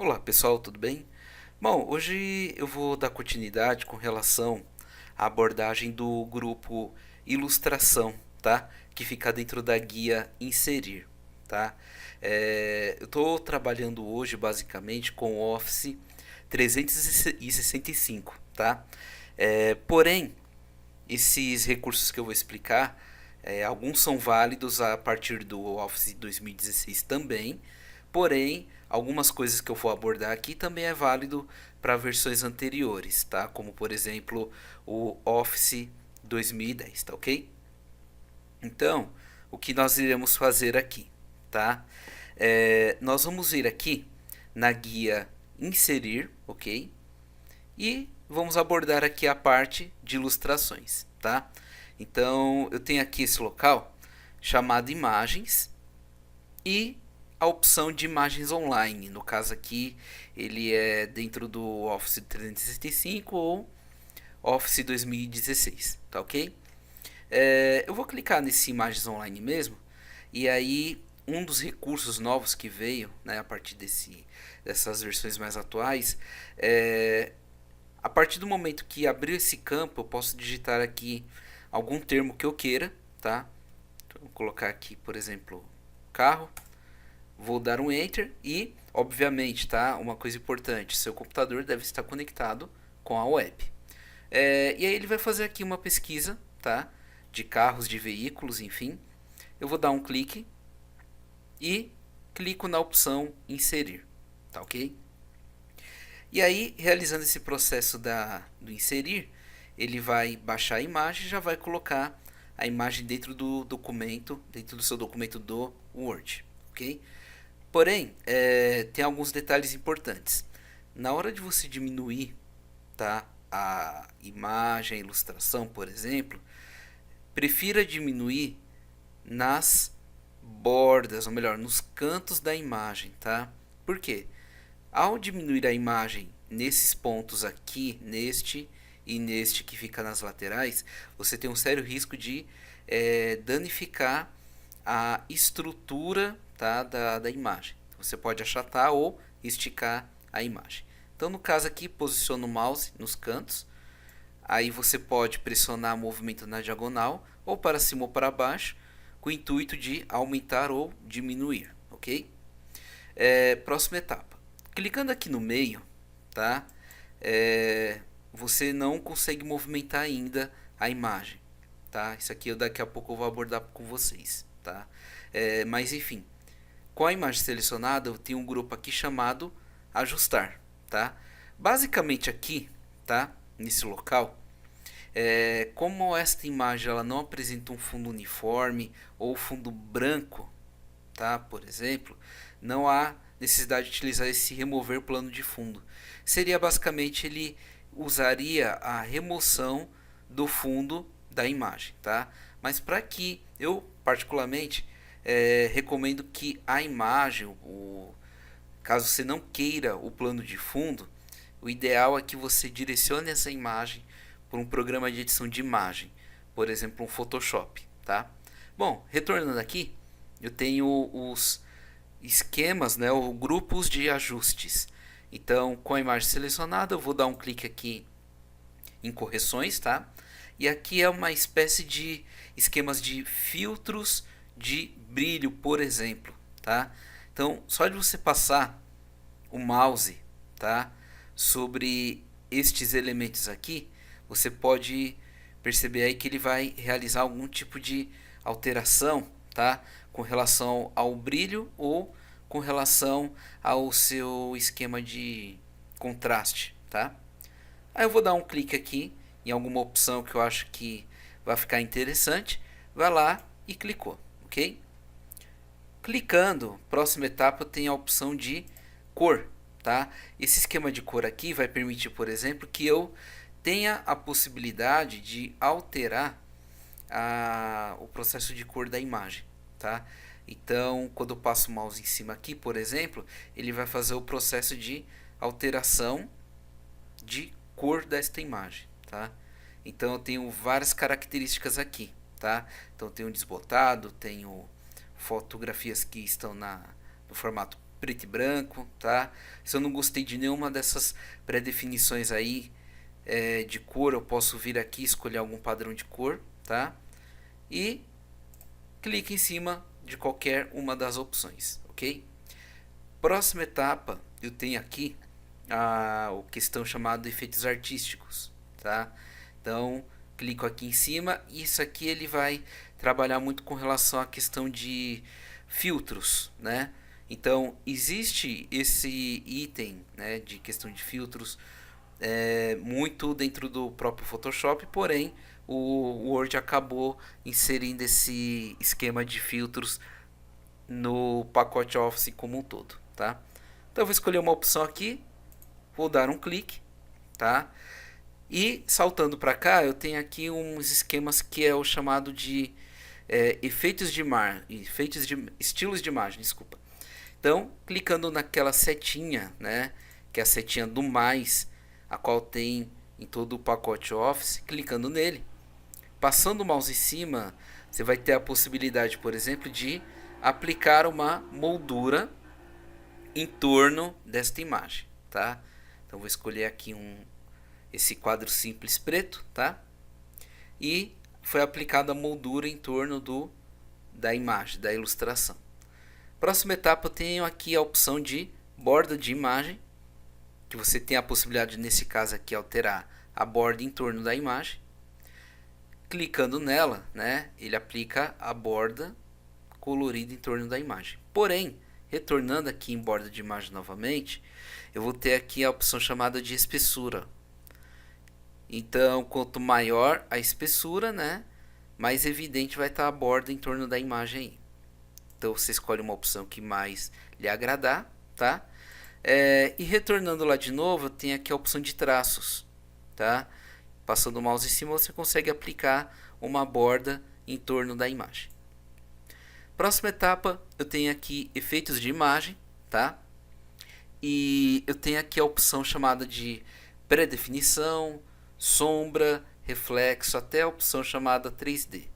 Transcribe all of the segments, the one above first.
Olá pessoal, tudo bem? Bom, hoje eu vou dar continuidade com relação à abordagem do grupo Ilustração, tá? Que fica dentro da guia Inserir, tá? Eu estou trabalhando hoje basicamente com o Office 365, tá? Porém, esses recursos que eu vou explicar, alguns são válidos a partir do Office 2016 também, porém, algumas coisas que eu vou abordar aqui também é válido para versões anteriores, tá? Como por exemplo o Office 2010, tá ok? Então, o que nós iremos fazer aqui, tá? Nós vamos vir aqui na guia Inserir, ok? E vamos abordar aqui a parte de ilustrações, tá? Então, eu tenho aqui esse local chamado Imagens e a opção de imagens online. No caso aqui, ele é dentro do Office 365 ou Office 2016, tá ok? Eu vou clicar nesse imagens online mesmo e aí um dos recursos novos que veio, né, a partir dessas versões mais atuais, a partir do momento que abriu esse campo, eu posso digitar aqui algum termo que eu queira, tá? Então, vou colocar aqui, por exemplo, carro. Vou dar um Enter e, obviamente, tá? Uma coisa importante, seu computador deve estar conectado com a web. E aí ele vai fazer aqui uma pesquisa, tá? De carros, de veículos, enfim. Eu vou dar um clique e clico na opção Inserir, tá ok? E aí, realizando esse processo do inserir, ele vai baixar a imagem e já vai colocar a imagem dentro do documento, dentro do seu documento do Word, ok? Porém, tem alguns detalhes importantes. Na hora de você diminuir, tá, a imagem, a ilustração, por exemplo, prefira diminuir nas bordas, ou melhor, nos cantos da imagem, tá? Por quê? Ao diminuir a imagem nesses pontos aqui, neste e neste que fica nas laterais, você tem um sério risco de danificar a estrutura, tá, da imagem. Você pode achatar ou esticar a imagem. Então, no caso aqui, posiciona o mouse nos cantos. Aí você pode pressionar o movimento na diagonal ou para cima ou para baixo, com o intuito de aumentar ou diminuir, ok? Próxima etapa. Clicando aqui no meio, tá? Você não consegue movimentar ainda a imagem, tá? Isso aqui eu daqui a pouco eu vou abordar com vocês, tá? Mas enfim, com a imagem selecionada, eu tenho um grupo aqui chamado ajustar, tá? Basicamente aqui, tá? Nesse local, como esta imagem ela não apresenta um fundo uniforme ou fundo branco, tá? Por exemplo, não há necessidade de utilizar esse remover plano de fundo. Seria basicamente ele usaria a remoção do fundo da imagem, tá? Mas para que eu particularmente recomendo que a imagem, caso você não queira o plano de fundo, o ideal é que você direcione essa imagem por um programa de edição de imagem, por exemplo, um Photoshop, tá? Bom, retornando aqui, eu tenho os esquemas, né, ou grupos de ajustes. Então, com a imagem selecionada, eu vou dar um clique aqui em correções, tá? E aqui é uma espécie de esquemas de filtros de brilho, por exemplo, tá? Então, só de você passar o mouse, tá, sobre estes elementos aqui, você pode perceber aí que ele vai realizar algum tipo de alteração, tá, com relação ao brilho ou com relação ao seu esquema de contraste, tá? Aí eu vou dar um clique aqui em alguma opção que eu acho que vai ficar interessante, vai lá e clicou, ok? Clicando, próxima etapa tem a opção de cor, tá? Esse esquema de cor aqui vai permitir, por exemplo, que eu tenha a possibilidade de alterar o processo de cor da imagem, tá? Então, quando eu passo o mouse em cima aqui, por exemplo, ele vai fazer o processo de alteração de cor desta imagem, tá? Então, eu tenho várias características aqui, tá? Então, eu tenho desbotado, tenho fotografias que estão no formato preto e branco, tá? Se eu não gostei de nenhuma dessas pré-definições aí de cor, eu posso vir aqui e escolher algum padrão de cor, tá? E clique em cima de qualquer uma das opções, ok? Próxima etapa, eu tenho aqui a questão chamada de efeitos artísticos, tá? Então, clico aqui em cima e isso aqui ele vai trabalhar muito com relação à questão de filtros, né? Então, existe esse item, né, de questão de filtros muito dentro do próprio Photoshop, porém o Word acabou inserindo esse esquema de filtros no pacote Office como um todo, tá? Então eu vou escolher uma opção aqui, vou dar um clique, tá? E saltando para cá, eu tenho aqui uns esquemas que é o chamado de efeitos de estilos de imagem, desculpa. Então, clicando naquela setinha, né, que é a setinha do mais, a qual tem em todo o pacote Office, clicando nele, passando o mouse em cima, você vai ter a possibilidade, por exemplo, de aplicar uma moldura em torno desta imagem, tá? Então vou escolher aqui esse quadro simples preto, tá? E foi aplicada a moldura em torno da imagem, da ilustração. Próxima etapa eu tenho aqui a opção de borda de imagem, que você tem a possibilidade, nesse caso aqui, alterar a borda em torno da imagem. Clicando nela, né, ele aplica a borda colorida em torno da imagem. Porém, retornando aqui em borda de imagem novamente, eu vou ter aqui a opção chamada de espessura. Então, quanto maior a espessura, né, mais evidente vai estar a borda em torno da imagem aí. Então, você escolhe uma opção que mais lhe agradar, tá? E retornando lá de novo, eu tenho aqui a opção de traços, tá? Passando o mouse em cima, você consegue aplicar uma borda em torno da imagem. Próxima etapa, eu tenho aqui efeitos de imagem, tá? E eu tenho aqui a opção chamada de pré-definição, sombra, reflexo, até a opção chamada 3D.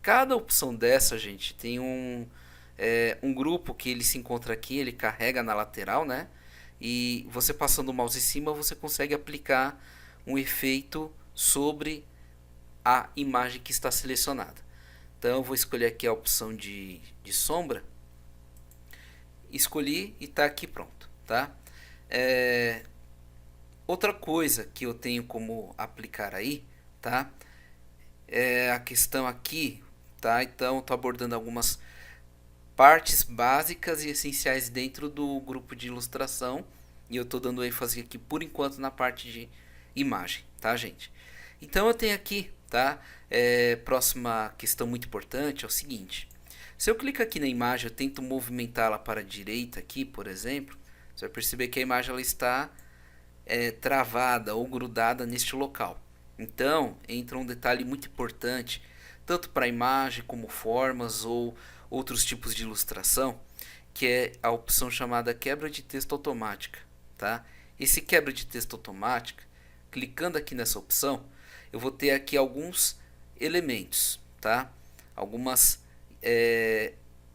Cada opção dessa, gente, tem um grupo que ele se encontra aqui, ele carrega na lateral, né? E você passando o mouse em cima, você consegue aplicar um efeito sobre a imagem que está selecionada. Então eu vou escolher aqui a opção de sombra. Escolhi e está aqui pronto, tá? Outra coisa que eu tenho como aplicar aí, tá? É a questão aqui, tá? Então estou abordando algumas partes básicas e essenciais dentro do grupo de ilustração e eu estou dando ênfase aqui por enquanto na parte de imagem, tá, gente? Então eu tenho aqui, tá? Próxima questão muito importante é o seguinte: se eu clicar aqui na imagem, eu tento movimentá-la para a direita aqui, por exemplo, você vai perceber que a imagem ela está travada ou grudada neste local. Então entra um detalhe muito importante, tanto para a imagem como formas ou outros tipos de ilustração, que é a opção chamada quebra de texto automática, tá? Esse quebra de texto automática, clicando aqui nessa opção, eu vou ter aqui alguns elementos, tá? Algumas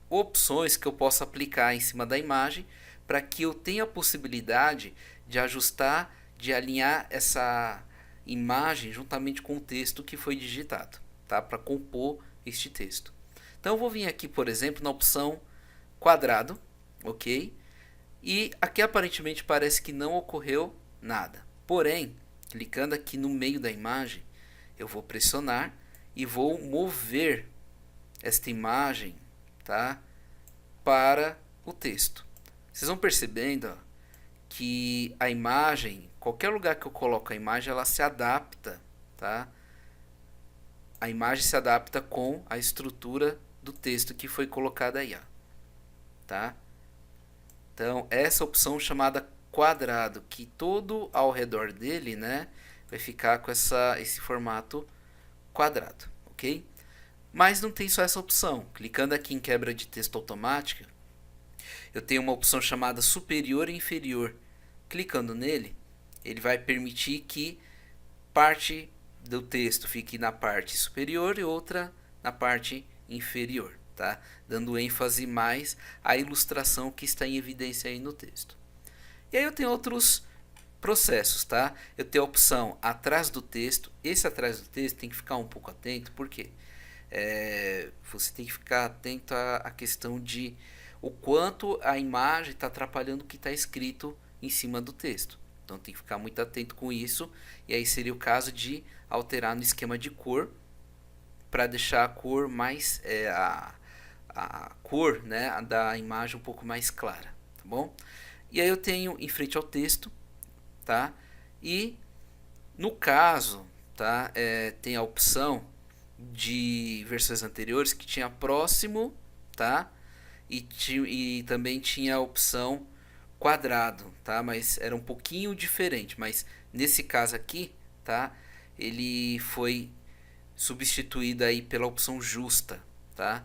opções que eu posso aplicar em cima da imagem para que eu tenha a possibilidade de ajustar, de alinhar essa imagem juntamente com o texto que foi digitado, tá? Para compor este texto. Então eu vou vir aqui, por exemplo, na opção quadrado, ok? E aqui aparentemente parece que não ocorreu nada. Porém, clicando aqui no meio da imagem, eu vou pressionar e vou mover esta imagem, tá, para o texto. Vocês vão percebendo, ó, que a imagem, qualquer lugar que eu coloco a imagem, ela se adapta, tá? A imagem se adapta com a estrutura do texto que foi colocado aí, ó, tá? Então, essa opção chamada quadrado, que todo ao redor dele, né, vai ficar com esse formato quadrado, ok? Mas não tem só essa opção. Clicando aqui em quebra de texto automática, eu tenho uma opção chamada superior e inferior. Clicando nele, ele vai permitir que parte do texto fique na parte superior e outra na parte inferior, tá? Dando ênfase mais à ilustração que está em evidência aí no texto. E aí eu tenho outros processos, tá? Eu tenho a opção atrás do texto. Esse atrás do texto tem que ficar um pouco atento, porque você tem que ficar atento à questão de o quanto a imagem está atrapalhando o que está escrito em cima do texto. Então tem que ficar muito atento com isso. E aí seria o caso de alterar no esquema de cor para deixar a cor mais a cor, né, da imagem um pouco mais clara, tá bom? E aí eu tenho em frente ao texto, tá? E no caso, tá, tem a opção de versões anteriores que tinha próximo, tá? E também tinha a opção quadrado, tá? Mas era um pouquinho diferente, mas nesse caso aqui, tá? Ele foi substituído aí pela opção justa, tá?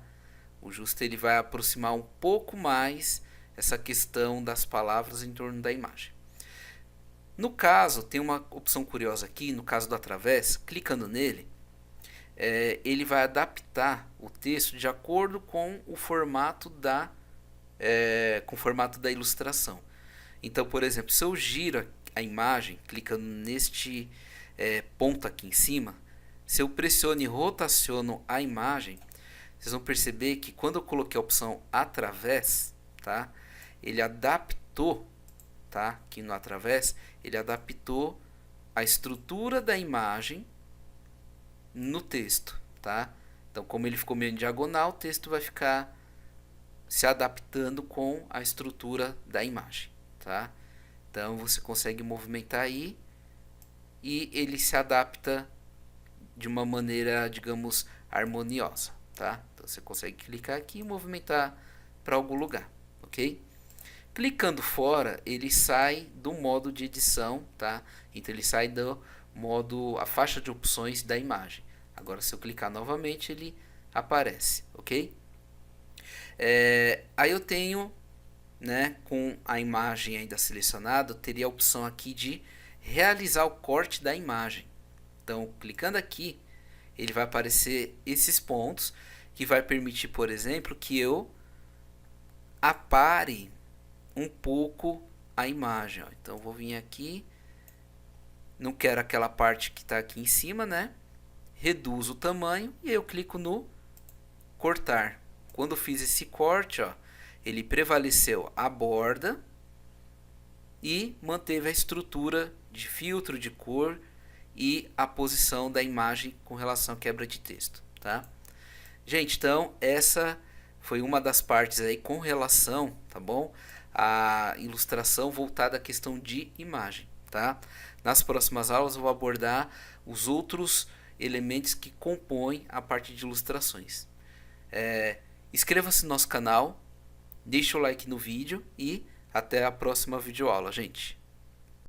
O justa ele vai aproximar um pouco mais essa questão das palavras em torno da imagem. No caso, tem uma opção curiosa aqui, no caso do através, clicando nele, ele vai adaptar o texto de acordo com o formato da ilustração. Então, por exemplo, se eu giro a imagem, clicando neste ponto aqui em cima, se eu pressiono e rotaciono a imagem, vocês vão perceber que quando eu coloquei a opção através, tá, ele adaptou, tá, aqui no através, ele adaptou a estrutura da imagem no texto, tá? Então, como ele ficou meio em diagonal, o texto vai ficar se adaptando com a estrutura da imagem, tá? Então, você consegue movimentar aí e ele se adapta de uma maneira, digamos, harmoniosa, tá? Então, você consegue clicar aqui e movimentar para algum lugar, ok? Clicando fora, ele sai do modo de edição, tá? Então, ele sai do modo, a faixa de opções da imagem. Agora, se eu clicar novamente, ele aparece, ok? Aí eu tenho, né, com a imagem ainda selecionada, eu teria a opção aqui de realizar o corte da imagem. Então, clicando aqui, ele vai aparecer esses pontos que vai permitir, por exemplo, que eu apare um pouco a imagem. Ó. Então, eu vou vir aqui, não quero aquela parte que está aqui em cima, né? Reduzo o tamanho e eu clico no cortar. Quando eu fiz esse corte, ó, ele prevaleceu a borda e manteve a estrutura de filtro de cor e a posição da imagem com relação à quebra de texto, tá? Gente, então essa foi uma das partes aí com relação, tá bom? A ilustração voltada à questão de imagem, tá? Nas próximas aulas eu vou abordar os outros elementos que compõem a parte de ilustrações. Inscreva-se no nosso canal, deixe o like no vídeo e até a próxima videoaula, gente.